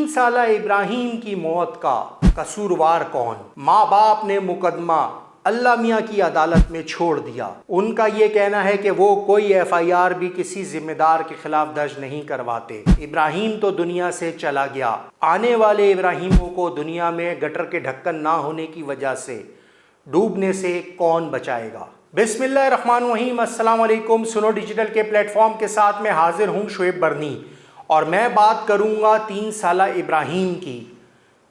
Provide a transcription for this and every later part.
سالہ ابراہیم کی موت کا قصوروار کون؟ ماں باپ نے مقدمہ اللہ میاں کی عدالت میں چھوڑ دیا۔ ان کا یہ کہنا ہے کہ وہ کوئی FIR بھی کسی ذمہ دار کے خلاف درج نہیں کرواتے۔ ابراہیم تو دنیا سے چلا گیا، آنے والے ابراہیموں کو دنیا میں گٹر کے ڈھکن نہ ہونے کی وجہ سے ڈوبنے سے کون بچائے گا؟ بسم اللہ الرحمن الرحیم۔ السلام علیکم۔ سنو ڈیجیٹل کے پلیٹ فارم کے ساتھ میں حاضر ہوں شعیب برنی، اور میں بات کروں گا 3 سالہ ابراہیم کی،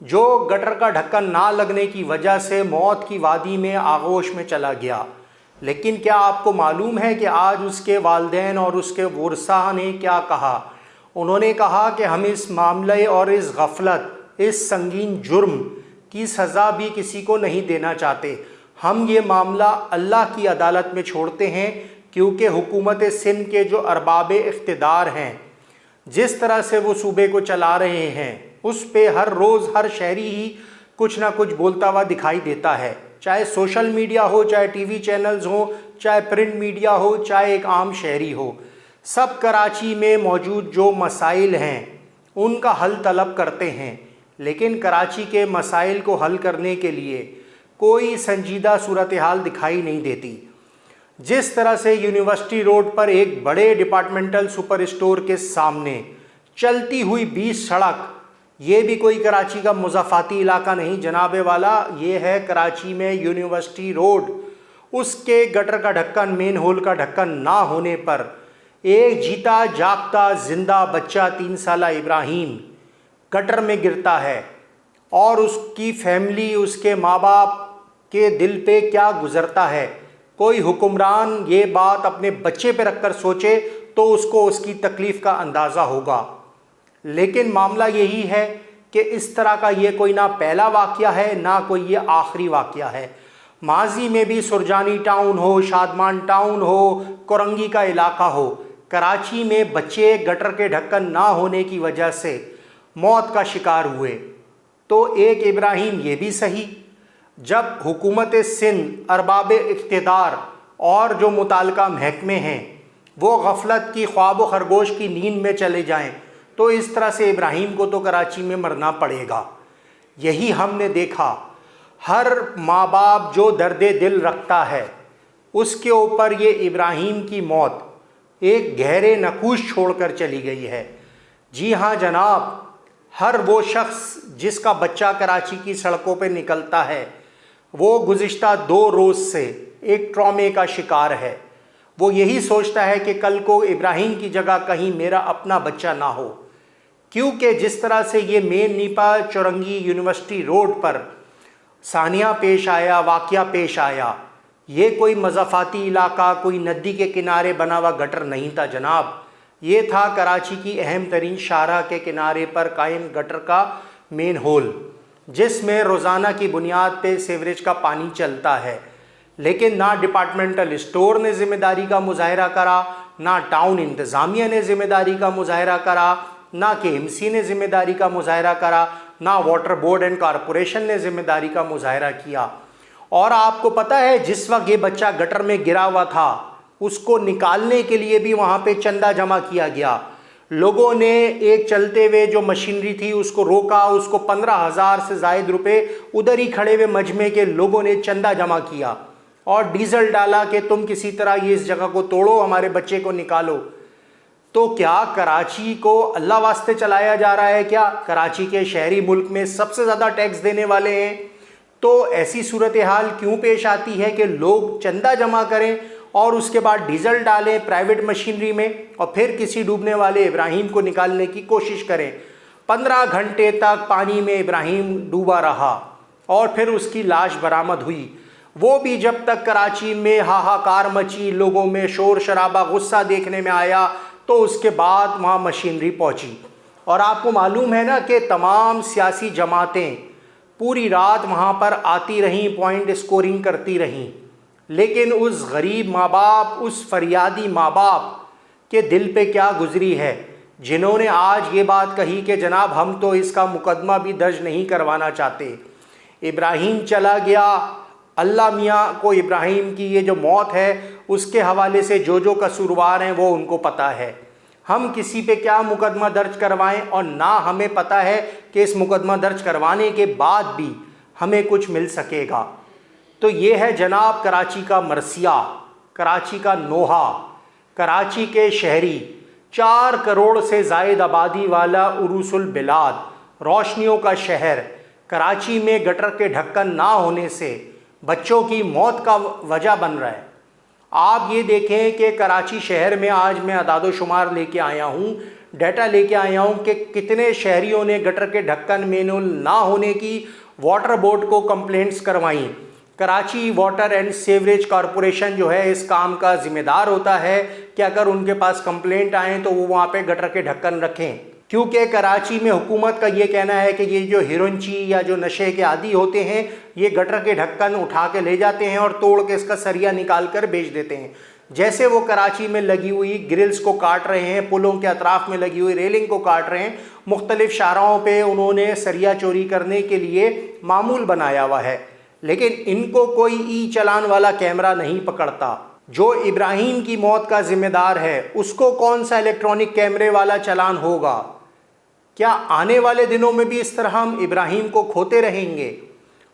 جو گٹر کا ڈھکن نہ لگنے کی وجہ سے موت کی وادی میں آغوش میں چلا گیا۔ لیکن کیا آپ کو معلوم ہے کہ آج اس کے والدین اور اس کے ورثاء نے کیا کہا؟ انہوں نے کہا کہ ہم اس معاملے اور اس غفلت، اس سنگین جرم کی سزا بھی کسی کو نہیں دینا چاہتے۔ ہم یہ معاملہ اللہ کی عدالت میں چھوڑتے ہیں، کیونکہ حکومت سندھ کے جو ارباب اقتدار ہیں، جس طرح سے وہ صوبے کو چلا رہے ہیں، اس پہ ہر روز ہر شہری ہی کچھ نہ کچھ بولتا ہوا دکھائی دیتا ہے، چاہے سوشل میڈیا ہو، چاہے ٹی وی چینلز ہوں، چاہے پرنٹ میڈیا ہو، چاہے ایک عام شہری ہو۔ سب کراچی میں موجود جو مسائل ہیں ان کا حل طلب کرتے ہیں، لیکن کراچی کے مسائل کو حل کرنے کے لیے کوئی سنجیدہ صورتحال دکھائی نہیں دیتی۔ جس طرح سے یونیورسٹی روڈ پر ایک بڑے ڈپارٹمنٹل سپر اسٹور کے سامنے چلتی ہوئی 20 سڑک، یہ بھی کوئی کراچی کا مضافاتی علاقہ نہیں جناب والا، یہ ہے کراچی میں یونیورسٹی روڈ۔ اس کے گٹر کا ڈھکن، مین ہول کا ڈھکن نہ ہونے پر ایک جیتا جاگتا زندہ بچہ 3 سالہ ابراہیم گٹر میں گرتا ہے، اور اس کی فیملی، اس کے ماں باپ کے دل پہ کیا گزرتا ہے۔ کوئی حکمران یہ بات اپنے بچے پہ رکھ کر سوچے تو اس کو اس کی تکلیف کا اندازہ ہوگا۔ لیکن معاملہ یہی ہے کہ اس طرح کا یہ کوئی نہ پہلا واقعہ ہے، نہ کوئی یہ آخری واقعہ ہے۔ ماضی میں بھی سرجانی ٹاؤن ہو، شادمان ٹاؤن ہو، کورنگی کا علاقہ ہو، کراچی میں بچے گٹر کے ڈھکن نہ ہونے کی وجہ سے موت کا شکار ہوئے۔ تو ایک ابراہیم یہ بھی صحیح، جب حکومت سندھ، ارباب اقتدار اور جو متعلقہ محکمے ہیں وہ غفلت کی، خواب و خرگوش کی نیند میں چلے جائیں، تو اس طرح سے ابراہیم کو تو کراچی میں مرنا پڑے گا۔ یہی ہم نے دیکھا، ہر ماں باپ جو درد دل رکھتا ہے اس کے اوپر یہ ابراہیم کی موت ایک گہرے نقوش چھوڑ کر چلی گئی ہے۔ جی ہاں جناب، ہر وہ شخص جس کا بچہ کراچی کی سڑکوں پہ نکلتا ہے، وہ گزشتہ 2 روز سے ایک ٹرامے کا شکار ہے۔ وہ یہی سوچتا ہے کہ کل کو ابراہیم کی جگہ کہیں میرا اپنا بچہ نہ ہو، کیونکہ جس طرح سے یہ مین نیپا چورنگی یونیورسٹی روڈ پر ثانیہ پیش آیا، واقعہ پیش آیا، یہ کوئی مضافاتی علاقہ، کوئی ندی کے کنارے بنا ہوا گٹر نہیں تھا جناب، یہ تھا کراچی کی اہم ترین شاہراہ کے کنارے پر قائم گٹر کا مین ہول، جس میں روزانہ کی بنیاد پہ سیوریج کا پانی چلتا ہے۔ لیکن نہ ڈپارٹمنٹل اسٹور نے ذمہ داری کا مظاہرہ کرا، نہ ٹاؤن انتظامیہ نے ذمہ داری کا مظاہرہ کرا، نہ KMC نے ذمہ داری کا مظاہرہ کرا، نہ واٹر بورڈ اینڈ کارپوریشن نے ذمہ داری کا مظاہرہ کیا۔ اور آپ کو پتہ ہے جس وقت یہ بچہ گٹر میں گرا ہوا تھا، اس کو نکالنے کے لیے بھی وہاں پہ چندہ جمع کیا گیا۔ لوگوں نے ایک چلتے ہوئے جو مشینری تھی اس کو روکا، اس کو 15,000 سے زائد روپے ادھر ہی کھڑے ہوئے مجمع کے لوگوں نے چندہ جمع کیا اور ڈیزل ڈالا کہ تم کسی طرح یہ اس جگہ کو توڑو، ہمارے بچے کو نکالو۔ تو کیا کراچی کو اللہ واسطے چلایا جا رہا ہے؟ کیا کراچی کے شہری ملک میں سب سے زیادہ ٹیکس دینے والے ہیں؟ تو ایسی صورتحال کیوں پیش آتی ہے کہ لوگ چندہ جمع کریں اور اس کے بعد ڈیزل ڈالیں پرائیویٹ مشینری میں، اور پھر کسی ڈوبنے والے ابراہیم کو نکالنے کی کوشش کریں؟ 15 گھنٹے تک پانی میں ابراہیم ڈوبا رہا اور پھر اس کی لاش برآمد ہوئی، وہ بھی جب تک کراچی میں ہاہاکار مچی، لوگوں میں شور شرابہ، غصہ دیکھنے میں آیا، تو اس کے بعد وہاں مشینری پہنچی۔ اور آپ کو معلوم ہے نا کہ تمام سیاسی جماعتیں پوری رات وہاں پر آتی رہیں، پوائنٹ اسکورنگ کرتی رہیں، لیکن اس غریب ماں باپ، اس فریادی ماں باپ کے دل پہ کیا گزری ہے، جنہوں نے آج یہ بات کہی کہ جناب ہم تو اس کا مقدمہ بھی درج نہیں کروانا چاہتے۔ ابراہیم چلا گیا، اللہ میاں کو ابراہیم کی یہ جو موت ہے اس کے حوالے سے جو قصوروار ہیں وہ ان کو پتہ ہے۔ ہم کسی پہ کیا مقدمہ درج کروائیں اور نہ ہمیں پتہ ہے کہ اس مقدمہ درج کروانے کے بعد بھی ہمیں کچھ مل سکے گا۔ تو یہ ہے جناب کراچی کا مرثیہ، کراچی کا نوحہ، کراچی کے شہری، 4 کروڑ سے زائد آبادی والا عروس البلاد، روشنیوں کا شہر۔ کراچی میں گٹر کے ڈھکن نہ ہونے سے بچوں کی موت کا وجہ بن رہا ہے۔ آپ یہ دیکھیں کہ کراچی شہر میں آج میں اعداد و شمار لے کے آیا ہوں، ڈیٹا لے کے آیا ہوں کہ کتنے شہریوں نے گٹر کے ڈھکن مینول نہ ہونے کی واٹر بورڈ کو کمپلینٹس کروائیں۔ Karachi water and sewerage corporation جو ہے اس کام کا ذمہ دار ہوتا ہے کہ اگر ان کے پاس کمپلینٹ آئیں تو وہ وہاں پہ گٹر کے ڈھکن رکھیں، کیونکہ کراچی میں حکومت کا یہ کہنا ہے کہ یہ جو ہیروئنچی یا جو نشے کے عادی ہوتے ہیں یہ گٹر کے ڈھکن اٹھا کے لے جاتے ہیں اور توڑ کے اس کا سریا نکال کر بیچ دیتے ہیں۔ جیسے وہ کراچی میں لگی ہوئی گرلز کو کاٹ رہے ہیں، پلوں کے اطراف میں لگی ہوئی ریلنگ کو کاٹ رہے ہیں، مختلف شاہراہوں پہ انہوں نے سریا چوری کرنے کے لیے معمول بنایا ہوا ہے، لیکن ان کو کوئی ای چلان والا کیمرہ نہیں پکڑتا۔ جو ابراہیم کی موت کا ذمہ دار ہے اس کو کون سا الیکٹرانک کیمرے والا چلان ہوگا؟ کیا آنے والے دنوں میں بھی اس طرح ہم ابراہیم کو کھوتے رہیں گے؟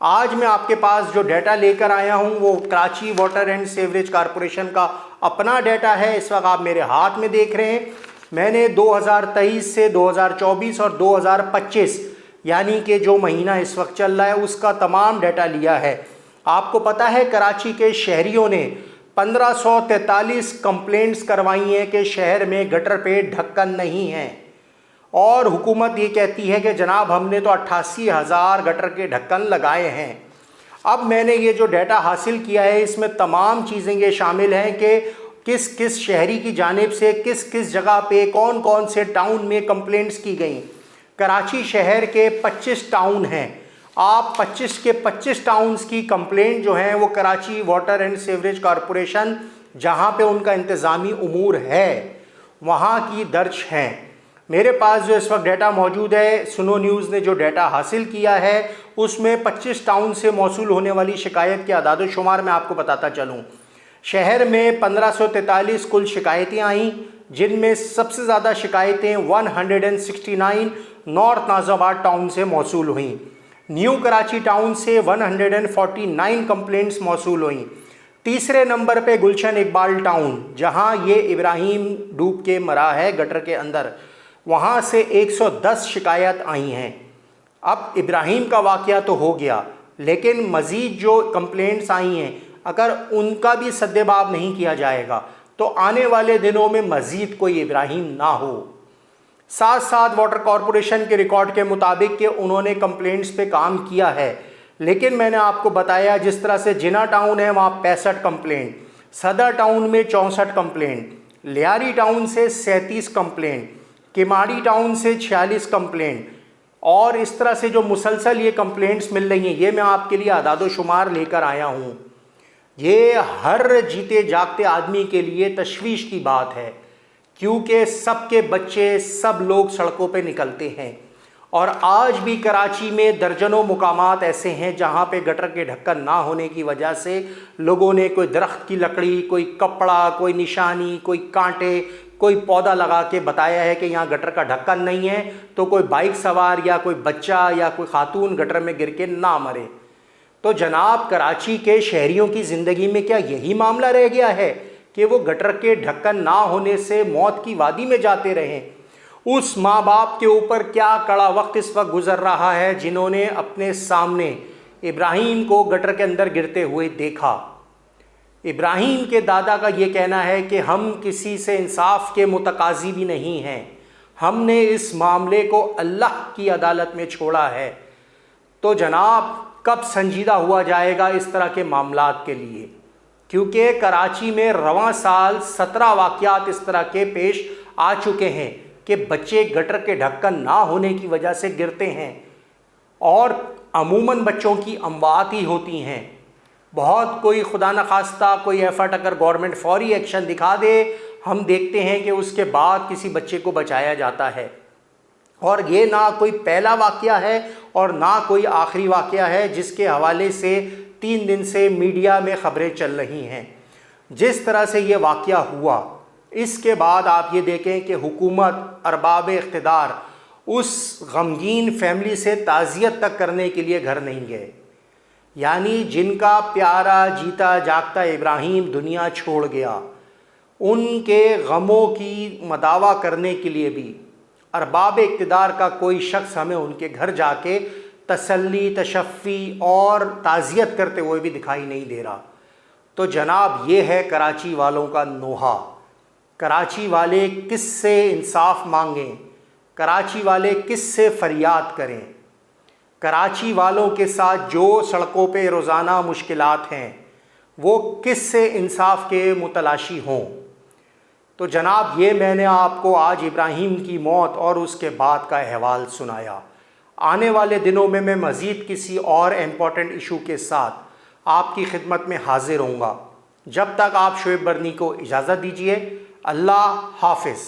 آج میں آپ کے پاس جو ڈیٹا لے کر آیا ہوں وہ Karachi water and sewerage corporation کا اپنا ڈیٹا ہے۔ اس وقت آپ میرے ہاتھ میں دیکھ رہے ہیں، میں نے 2023 سے 2024 اور 2025 یعنی کہ جو مہینہ اس وقت چل رہا ہے اس کا تمام ڈیٹا لیا ہے۔ آپ کو پتہ ہے کراچی کے شہریوں نے 1543 کمپلینٹس کروائی ہیں کہ شہر میں گٹر پہ ڈھکن نہیں ہیں، اور حکومت یہ کہتی ہے کہ جناب ہم نے تو 88,000 گٹر کے ڈھکن لگائے ہیں۔ اب میں نے یہ جو ڈیٹا حاصل کیا ہے اس میں تمام چیزیں یہ شامل ہیں کہ کس کس شہری کی جانب سے کس کس جگہ پہ کون کون سے ٹاؤن میں کمپلینٹس کی گئیں۔ کراچی شہر کے 25 ٹاؤن ہیں، آپ 25 کے 25 ٹاؤنز کی کمپلینٹ جو ہیں وہ Karachi water and sewerage corporation جہاں پہ ان کا انتظامی امور ہے وہاں کی درج ہیں۔ میرے پاس جو اس وقت ڈیٹا موجود ہے، سنو نیوز نے جو ڈیٹا حاصل کیا ہے اس میں 25 ٹاؤن سے موصول ہونے والی شکایت کے اعداد و شمار میں آپ کو بتاتا چلوں۔ شہر میں 1543 کل شکایتیں آئیں، جن میں سب سے زیادہ شکایتیں 169 نارتھ نازم آباد ٹاؤن سے موصول ہوئیں۔ نیو کراچی ٹاؤن سے 149 کمپلینٹس موصول ہوئیں۔ تیسرے نمبر پہ گلشن اقبال ٹاؤن جہاں یہ ابراہیم ڈوب کے مرا ہے گٹر کے اندر، وہاں سے 110 شکایت آئی ہیں۔ اب ابراہیم کا واقعہ تو ہو گیا، لیکن مزید جو کمپلینٹس آئی ہیں اگر ان کا بھی سدباب نہیں کیا جائے گا تو آنے والے دنوں میں مزید کوئی ابراہیم نہ ہو۔ ساتھ ساتھ واٹر کارپوریشن کے ریکارڈ کے مطابق کہ انہوں نے کمپلینٹس پہ کام کیا ہے، لیکن میں نے آپ کو بتایا جس طرح سے جناح ٹاؤن ہے وہاں 65 کمپلینٹ، صدر ٹاؤن میں 64 کمپلینٹ، لیاری ٹاؤن سے 37 کمپلینٹ، کماڑی ٹاؤن سے 46 کمپلینٹ، اور اس طرح سے جو مسلسل یہ کمپلینٹس مل رہی ہیں یہ میں آپ کے لیے اعداد و شمار لے کر آیا ہوں۔ یہ ہر جیتے جاگتے آدمی کے لیے تشویش کی بات ہے، کیونکہ سب کے بچے سب لوگ سڑکوں پہ نکلتے ہیں، اور آج بھی کراچی میں درجنوں مقامات ایسے ہیں جہاں پہ گٹر کے ڈھکن نہ ہونے کی وجہ سے لوگوں نے کوئی درخت کی لکڑی، کوئی کپڑا، کوئی نشانی، کوئی کانٹے، کوئی پودا لگا کے بتایا ہے کہ یہاں گٹر کا ڈھکن نہیں ہے تو کوئی بائک سوار یا کوئی بچہ یا کوئی خاتون گٹر میں گر کے نہ مرے۔ تو جناب کراچی کے شہریوں کی زندگی میں کیا یہی معاملہ رہ گیا ہے کہ وہ گٹر کے ڈھکن نہ ہونے سے موت کی وادی میں جاتے رہیں؟ اس ماں باپ کے اوپر کیا کڑا وقت اس وقت گزر رہا ہے جنہوں نے اپنے سامنے ابراہیم کو گٹر کے اندر گرتے ہوئے دیکھا۔ ابراہیم کے دادا کا یہ کہنا ہے کہ ہم کسی سے انصاف کے متقاضی بھی نہیں ہیں، ہم نے اس معاملے کو اللہ کی عدالت میں چھوڑا ہے۔ تو جناب کب سنجیدہ ہوا جائے گا اس طرح کے معاملات کے لیے؟ کیونکہ کراچی میں رواں سال 17 واقعات اس طرح کے پیش آ چکے ہیں کہ بچے گٹر کے ڈھکن نہ ہونے کی وجہ سے گرتے ہیں، اور عموماً بچوں کی اموات ہی ہوتی ہیں۔ بہت کوئی خدا نخواستہ کوئی ایفرٹ اگر گورنمنٹ فوری ایکشن دکھا دے، ہم دیکھتے ہیں کہ اس کے بعد کسی بچے کو بچایا جاتا ہے، اور یہ نہ کوئی پہلا واقعہ ہے اور نہ کوئی آخری واقعہ ہے جس کے حوالے سے 3 دن سے میڈیا میں خبریں چل رہی ہیں۔ جس طرح سے یہ واقعہ ہوا اس کے بعد آپ یہ دیکھیں کہ حکومت ارباب اقتدار اس غمگین فیملی سے تعزیت تک کرنے کے لیے گھر نہیں گئے، یعنی جن کا پیارا جیتا جاگتا ابراہیم دنیا چھوڑ گیا، ان کے غموں کی مداوا کرنے کے لیے بھی ارباب اقتدار کا کوئی شخص ہمیں ان کے گھر جا کے تسلی، تشفی اور تعزیت کرتے ہوئے بھی دکھائی نہیں دے رہا۔ تو جناب یہ ہے کراچی والوں کا نوحہ۔ کراچی والے کس سے انصاف مانگیں، کراچی والے کس سے فریاد کریں، کراچی والوں کے ساتھ جو سڑکوں پہ روزانہ مشکلات ہیں وہ کس سے انصاف کے متلاشی ہوں۔ تو جناب یہ میں نے آپ کو آج ابراہیم کی موت اور اس کے بعد کا احوال سنایا۔ آنے والے دنوں میں مزید کسی اور امپورٹنٹ ایشو کے ساتھ آپ کی خدمت میں حاضر ہوں گا۔ جب تک آپ شعیب برنی کو اجازت دیجیے۔ اللہ حافظ۔